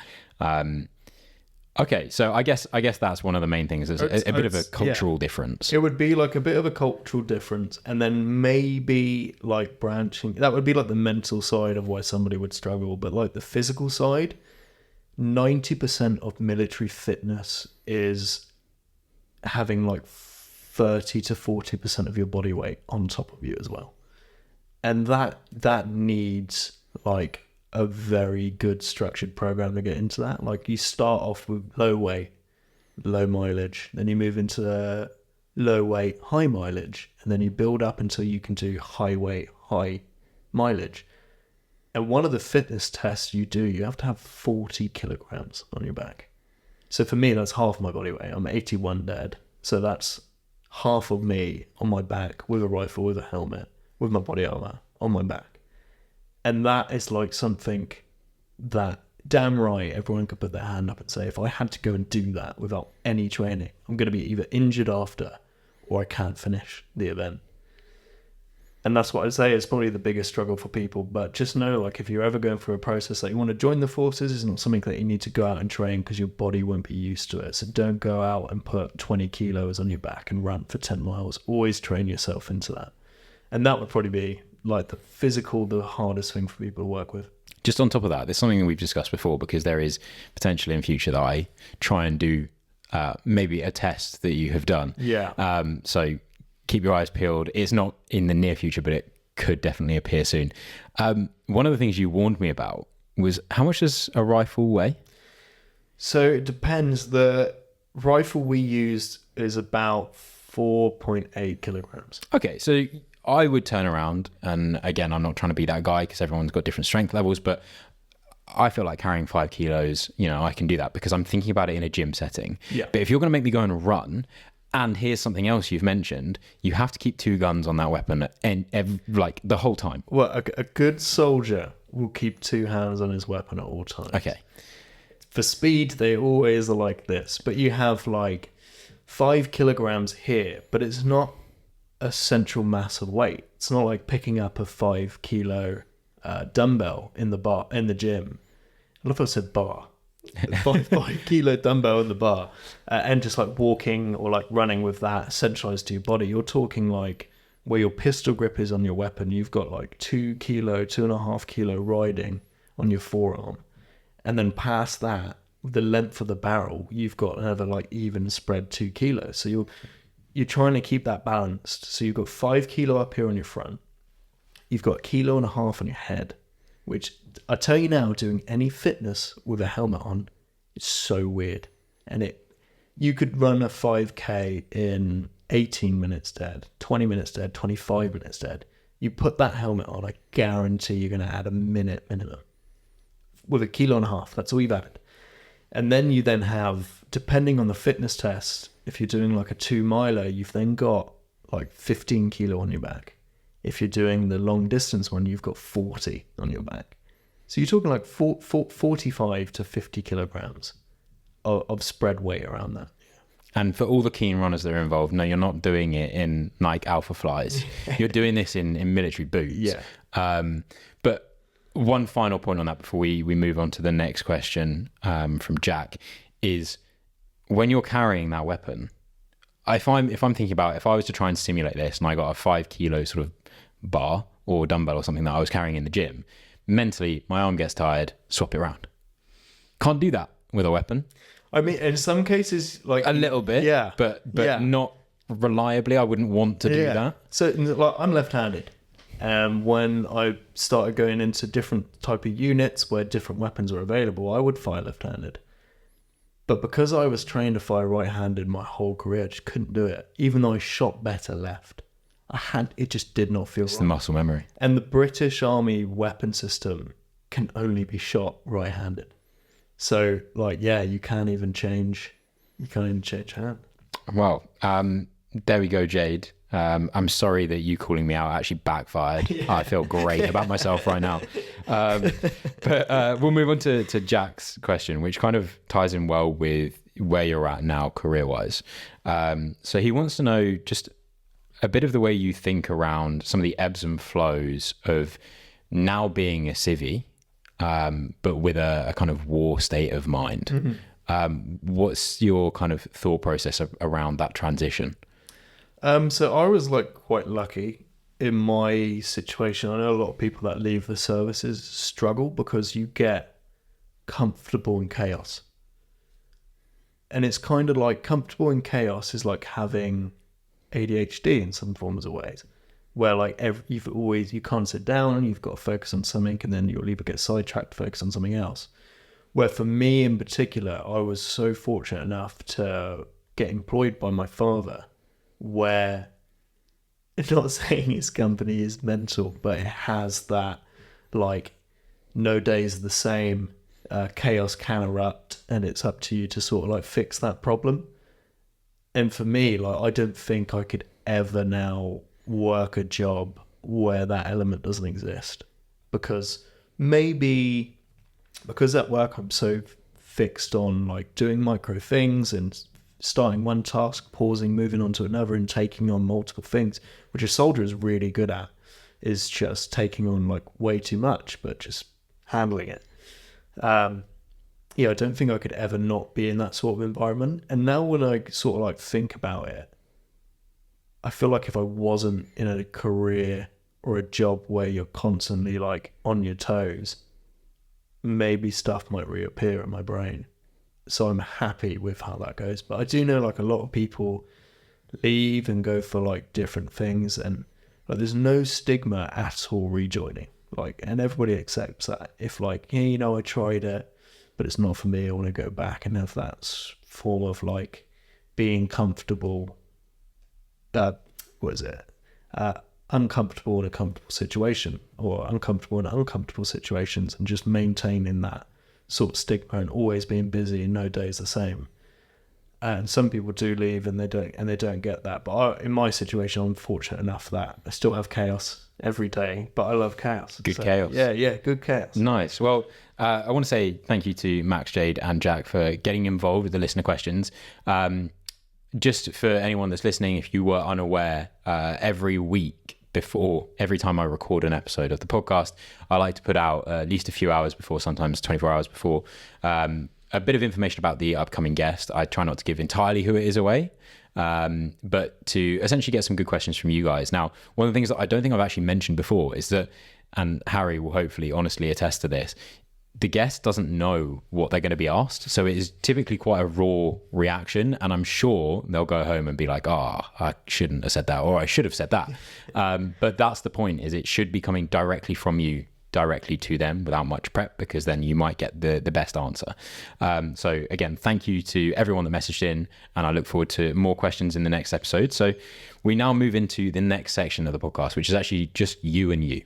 Okay, so I guess that's one of the main things. Is a bit of a cultural difference. It would be like a bit of a cultural difference, and then maybe like branching. That would be like the mental side of why somebody would struggle, but like the physical side, 90% of military fitness is having like 30 to 40% of your body weight on top of you as well, and that needs like a very good structured program to get into that. Like, you start off with low weight, low mileage, then you move into low weight, high mileage, and then you build up until you can do high weight, high mileage. And one of the fitness tests you have to have 40 kilograms on your back. So for me, that's half my body weight. I'm 81 dead. So that's half of me on my back with a rifle, with a helmet, with my body armor on my back. And that is like something that, damn right, everyone could put their hand up and say, if I had to go and do that without any training, I'm going to be either injured after or I can't finish the event. And that's what I'd say is probably the biggest struggle for people. But just know, like, if you're ever going through a process that you want to join the forces, it's not something that you need to go out and train because your body won't be used to it. So don't go out and put 20 kilos on your back and run for 10 miles. Always train yourself into that. And that would probably be like the hardest thing for people to work with. Just on top of that, there's something that we've discussed before, because there is potentially in future that I try and do maybe a test that you have done. Yeah. So keep your eyes peeled. It's not in the near future, but it could definitely appear soon. One of the things you warned me about was, how much does a rifle weigh? So it depends. The rifle we used is about 4.8 kilograms. Okay, so I would turn around, and again, I'm not trying to be that guy because everyone's got different strength levels, but I feel like carrying 5 kilos, I can do that because I'm thinking about it in a gym setting. Yeah. But if you're going to make me go on a run, and here's something else you've mentioned, you have to keep 2 guns on that weapon and like the whole time. Well, a good soldier will keep 2 hands on his weapon at all times. Okay. For speed, they always are like this, but you have like 5 kilograms here, but it's not a central mass of weight. It's not like picking up a 5 kilo dumbbell in the gym. I love how I said bar. 5 kilo dumbbell in the bar, and just like walking or like running with that centralized to your body. You're talking like where your pistol grip is on your weapon, you've got like 2.5 kilo riding on your forearm, and then past that, with the length of the barrel, you've got another like even spread 2 kilos. So you're trying to keep that balanced. So you've got 5 kilo up here on your front, you've got 1.5 kilos on your head, which I tell you now, doing any fitness with a helmet on, it's so weird. And you could run a 5K in 18 minutes dead, 20 minutes dead, 25 minutes dead. You put that helmet on, I guarantee you're going to add a minute minimum. With 1.5 kilos, that's all you've added. And then you then have, depending on the fitness test, if you're doing like a 2-miler, you've then got like 15 kilo on your back. If you're doing the long distance one, you've got 40 on your back. So you're talking like 45 to 50 kilograms of spread weight around that. And for all the keen runners that are involved, no, you're not doing it in Nike Alpha Flies. You're doing this in military boots. Yeah. But one final point on that before we move on to the next question from Jack is when you're carrying that weapon, if I'm thinking about if I was to try and simulate this and I got a 5 kilo sort of bar or dumbbell or something that I was carrying in the gym, mentally my arm gets tired, swap it around. Can't do that with a weapon. I mean, in some cases, like A little bit, yeah, but yeah. not reliably. I wouldn't want to do that. So, like, I'm left-handed. When I started going into different type of units where different weapons are available, I would fire left-handed. But because I was trained to fire right-handed my whole career, I just couldn't do it. Even though I shot better left, it just did not feel It's right. the muscle memory. And the British Army weapon system can only be shot right-handed. So, like, yeah, you can't even change hand. Well, there we go, Jade. I'm sorry that you calling me out actually backfired. Yeah. I feel great about myself right now. But we'll move on to Jack's question, which kind of ties in well with where you're at now career-wise. So he wants to know just a bit of the way you think around some of the ebbs and flows of now being a civvy, but with a kind of war state of mind. Mm-hmm. What's your kind of thought process around that transition? So I was like quite lucky in my situation. I know a lot of people that leave the services struggle because you get comfortable in chaos. And it's kind of like comfortable in chaos is like having ADHD in some forms of ways, where like you can't sit down, you've got to focus on something, and then you'll either get sidetracked, focus on something else. Where for me in particular, I was so fortunate enough to get employed by my father, where it's not saying his company is mental, but it has that like no days are the same, chaos can erupt, and it's up to you to sort of like fix that problem. And for me, like, I don't think I could ever now work a job where that element doesn't exist, because at work I'm so fixed on like doing micro things and starting one task, pausing, moving on to another, and taking on multiple things, which a soldier is really good at, is just taking on like way too much, but just handling it. I don't think I could ever not be in that sort of environment. And now when I sort of like think about it, I feel like if I wasn't in a career or a job where you're constantly like on your toes, maybe stuff might reappear in my brain. So I'm happy with how that goes. But I do know like a lot of people leave and go for like different things, and like there's no stigma at all rejoining. Like, and everybody accepts that. If like, yeah, I tried it, but it's not for me, I want to go back, and have that form of like being comfortable. uncomfortable in a comfortable situation, or uncomfortable in uncomfortable situations, and just maintaining that sort of stigma and always being busy and no day's the same. And some people do leave and they don't get that. But in my situation, I'm fortunate enough that I still have chaos every day, but I love chaos. Good chaos. Yeah, good chaos. Nice. Well, I want to say thank you to Max, Jade and Jack for getting involved with the listener questions. Just for anyone that's listening, if you were unaware, every week before, every time I record an episode of the podcast, I like to put out at least a few hours before, sometimes 24 hours before, a bit of information about the upcoming guest. I try not to give entirely who it is away, but to essentially get some good questions from you guys. Now, one of the things that I don't think I've actually mentioned before is that, and Harry will hopefully honestly attest to this, the guest doesn't know what they're going to be asked. So it is typically quite a raw reaction. And I'm sure they'll go home and be like, I shouldn't have said that, or I should have said that. But that's the point, is it should be coming directly from you, directly to them without much prep, because then you might get the best answer. So again, thank you to everyone that messaged in, and I look forward to more questions in the next episode. So we now move into the next section of the podcast, which is actually just you and you.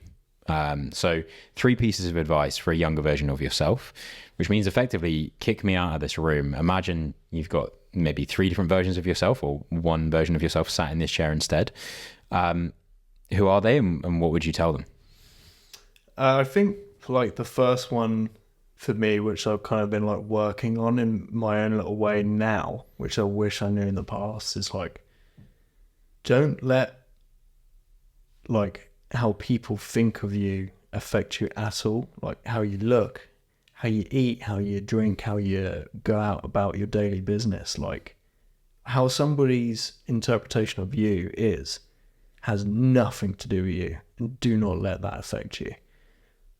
So 3 pieces of advice for a younger version of yourself, which means effectively kick me out of this room. Imagine you've got maybe 3 different versions of yourself, or one version of yourself sat in this chair instead. Who are they, and what would you tell them? I think like the first one for me, which I've kind of been like working on in my own little way now, which I wish I knew in the past, is like, don't let like how people think of you affect you at all. Like how you look, how you eat, how you drink, how you go out about your daily business. Like how somebody's interpretation of you has nothing to do with you, and do not let that affect you.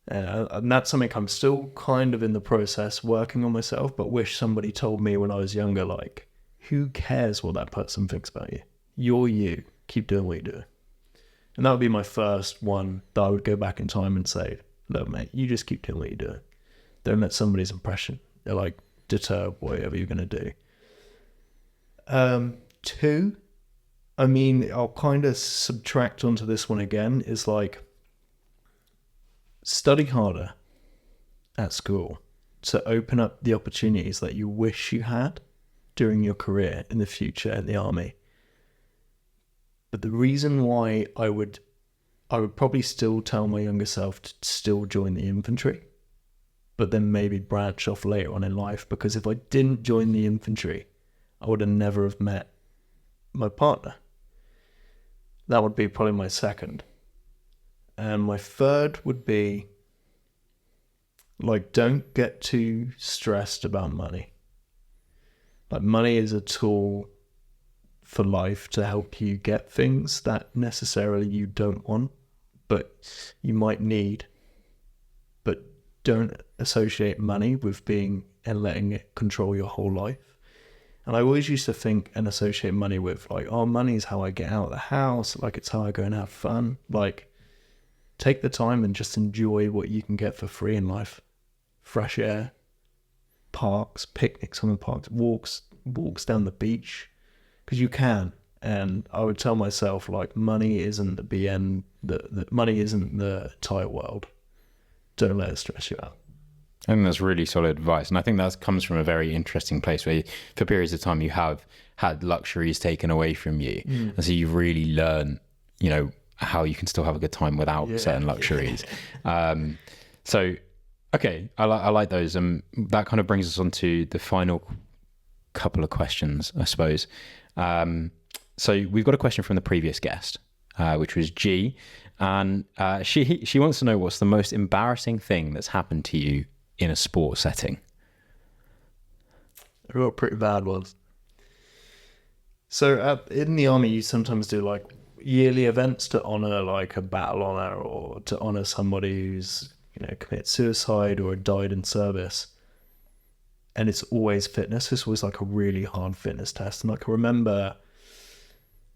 And that's something I'm still kind of in the process working on myself, but wish somebody told me when I was younger, like, who cares what that person thinks about you? You're you. Keep doing what you're doing. And that would be my first one that I would go back in time and say, look, mate, you just keep doing what you're doing. Don't let somebody's impression, like, deter whatever you're going to do. 2, I mean, I'll kind of subtract onto this one again, is like, study harder at school to open up the opportunities that you wish you had during your career in the future in the army. But the reason why I would probably still tell my younger self to still join the infantry, but then maybe branch off later on in life, because if I didn't join the infantry, I would have never have met my partner. That would be probably my second. And my third would be, like, don't get too stressed about money. Like, money is a tool for life to help you get things that necessarily you don't want, but you might need. But don't associate money with being and letting it control your whole life. And I always used to think and associate money with, like, oh, money is how I get out of the house, like it's how I go and have fun. Like, take the time and just enjoy what you can get for free in life. Fresh air, parks, picnics on the parks, walks down the beach, because you can. And I would tell myself, like, money isn't money isn't the entire world. Don't let it stress you out. I think that's really solid advice. And I think that comes from a very interesting place where for periods of time you have had luxuries taken away from you. And so you've really learned, how you can still have a good time without certain luxuries. So, okay, I like those. That kind of brings us on to the final couple of questions, I suppose. So we've got a question from the previous guest, which was G. And she wants to know, what's the most embarrassing thing that's happened to you in a sport setting? I got pretty bad ones. So in the army, you sometimes do like yearly events to honor like a battle honor, or to honor somebody who's committed suicide or died in service. And it's always fitness. This was like a really hard fitness test. And like, I remember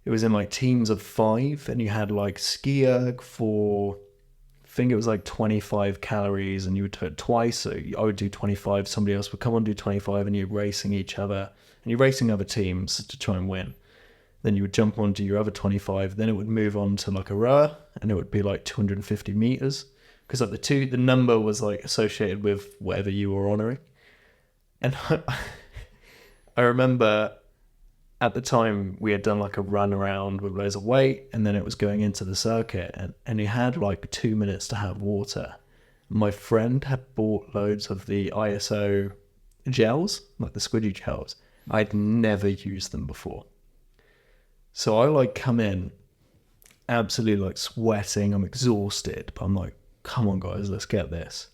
it was in like teams of 5, and you had like ski erg for, I think it was like 25 calories, and you would do it twice. So I would do 25, somebody else would come on and do 25, and you're racing each other, and you're racing other teams to try and win. then you would jump onto your other 25, then it would move on to like a rower, and it would be like 250 meters, because like the number was like associated with whatever you were honoring. And I remember at the time we had done like a run around with loads of weight, and then it was going into the circuit, and you had like 2 minutes to have water. My friend had bought loads of the ISO gels, like the squidgy gels. I'd never used them before. So I like come in absolutely like sweating, I'm exhausted, but I'm like, come on guys, let's get this.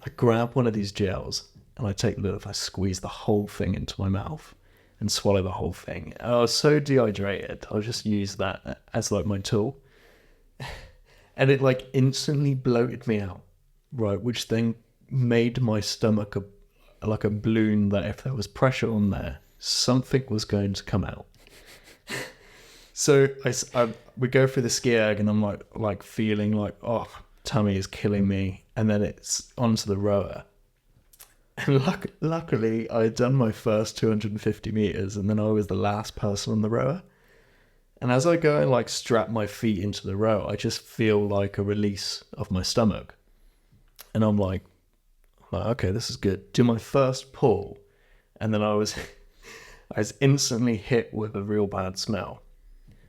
I grab one of these gels and I squeeze the whole thing into my mouth and swallow the whole thing. I was so dehydrated, I'll just use that as like my tool. And it like instantly bloated me out, right? Which then made my stomach like a balloon that if there was pressure on there, something was going to come out. So we go through the ski erg and I'm like feeling like, oh, tummy is killing me. And then it's onto the rower. And luckily I had done my first 250 meters and then I was the last person on the rower. And as I go and like strap my feet into the row, I just feel like a release of my stomach. And I'm like, okay, this is good. Do my first pull. And then I was instantly hit with a real bad smell.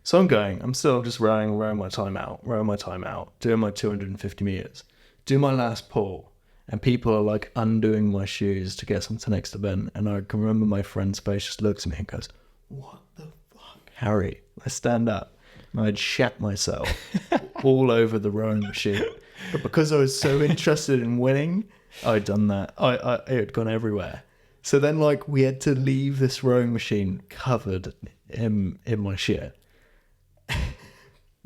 So I'm still just rowing my time out, doing my 250 meters, do my last pull. And people are like undoing my shoes to get them to the next event. And I can remember my friend's face just looks at me and goes, what the fuck, Harry? I stand up. And I'd shat myself all over the rowing machine. But because I was so interested in winning, I'd done that. It had gone everywhere. So then like we had to leave this rowing machine covered in my shit.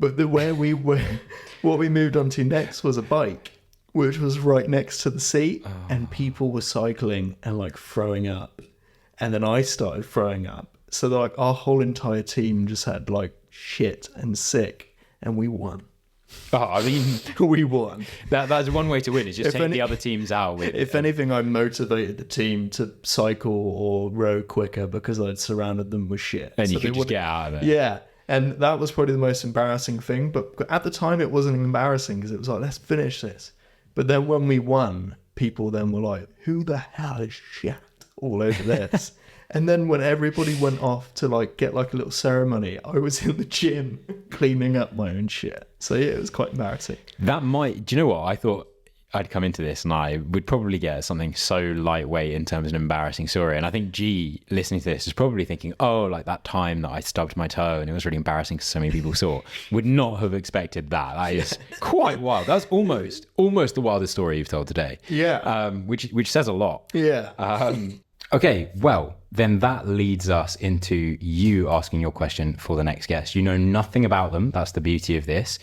But what we moved on to next was a bike, which was right next to the seat, and people were cycling and like throwing up. And then I started throwing up. So like our whole entire team just had like shit and sick, and we won. Oh, I mean, We won. That's one way to win, is just take the other teams out with If anything, I motivated the team to cycle or row quicker because I'd surrounded them with shit. And you could just get out of it. Yeah. And that was probably the most embarrassing thing. But at the time, it wasn't embarrassing because it was like, let's finish this. But then when we won, people then were like, who the hell is shit all over this? And then when everybody went off to like get like a little ceremony, I was in the gym cleaning up my own shit. So yeah, it was quite embarrassing. Do you know what? I thought I'd come into this and I would probably get something so lightweight in terms of an embarrassing story. And I think G, listening to this, is probably thinking, oh, like that time that I stubbed my toe and it was really embarrassing because so many people saw. Would not have expected that. That is quite wild. That's almost the wildest story you've told today. Yeah. Which says a lot. Yeah. Okay, well, then that leads us into you asking your question for the next guest. You know nothing about them. That's the beauty of this.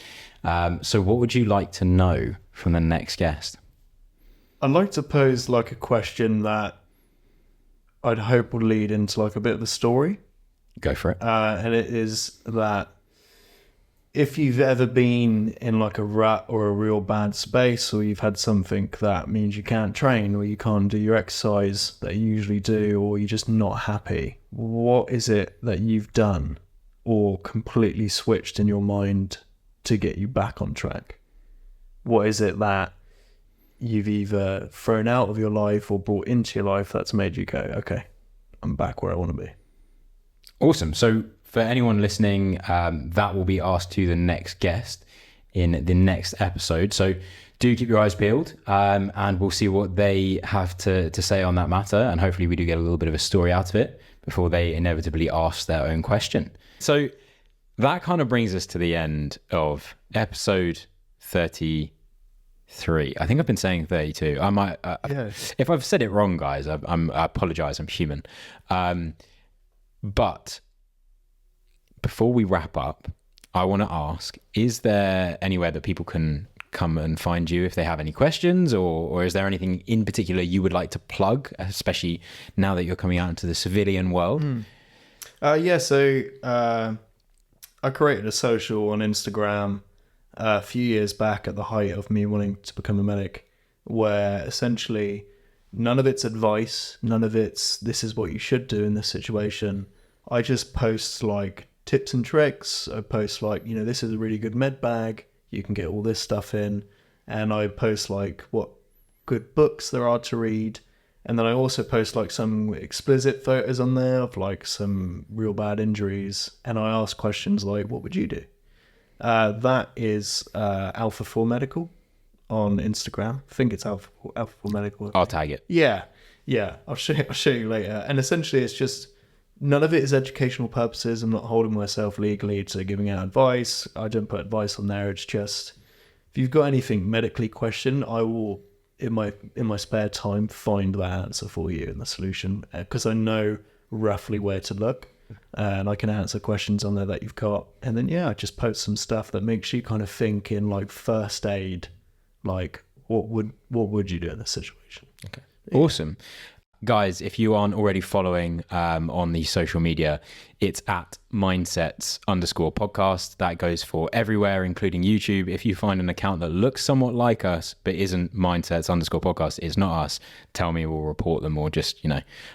So what would you like to know from the next guest? I'd like to pose like a question that I'd hope will lead into like a bit of a story. Go for it. And it is that if you've ever been in like a rut or a real bad space, or you've had something that means you can't train or you can't do your exercise that you usually do, or you're just not happy, what is it that you've done or completely switched in your mind to get you back on track? What is it that you've either thrown out of your life or brought into your life that's made you go, okay, I'm back where I want to be? Awesome. So for anyone listening, that will be asked to the next guest in the next episode. So do keep your eyes peeled, and we'll see what they have to say on that matter. And hopefully we do get a little bit of a story out of it before they inevitably ask their own question. So that kind of brings us to the end of episode 33. I think I've been saying 32. I might, if I've said it wrong, guys, I apologize. I'm human. But before we wrap up, I want to ask, is there anywhere that people can come and find you if they have any questions, or is there anything in particular you would like to plug, especially now that you're coming out into the civilian world? So I created a social on Instagram a few years back at the height of me wanting to become a medic, where essentially none of it's advice, none of it's this is what you should do in this situation. I just post like tips and tricks. I post like, this is a really good med bag. You can get all this stuff in. And I post like what good books there are to read. And then I also post like some explicit photos on there of like some real bad injuries. And I ask questions like, what would you do? That is Alpha 4 Medical on Instagram. I think it's Alpha 4 Medical. I'll tag it. Yeah. I'll show you later. And essentially it's just, none of it is educational purposes. I'm not holding myself legally to giving out advice. I don't put advice on there. It's just, if you've got anything medically questioned, I will, in my spare time, find that answer for you and the solution, because I know roughly where to look, and I can answer questions on there that you've got. And then I just post some stuff that makes you kind of think in like first aid, like what would you do in this situation? Okay, awesome. Guys, if you aren't already following on the social media, it's at mindsets_podcast. That goes for everywhere, including YouTube. If you find an account that looks somewhat like us, but isn't mindsets_podcast, it's not us, tell me, we'll report them, or just,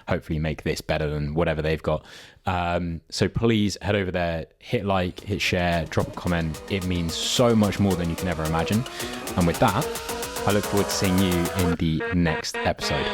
hopefully make this better than whatever they've got. So please head over there, hit like, hit share, drop a comment. It means so much more than you can ever imagine. And with that, I look forward to seeing you in the next episode.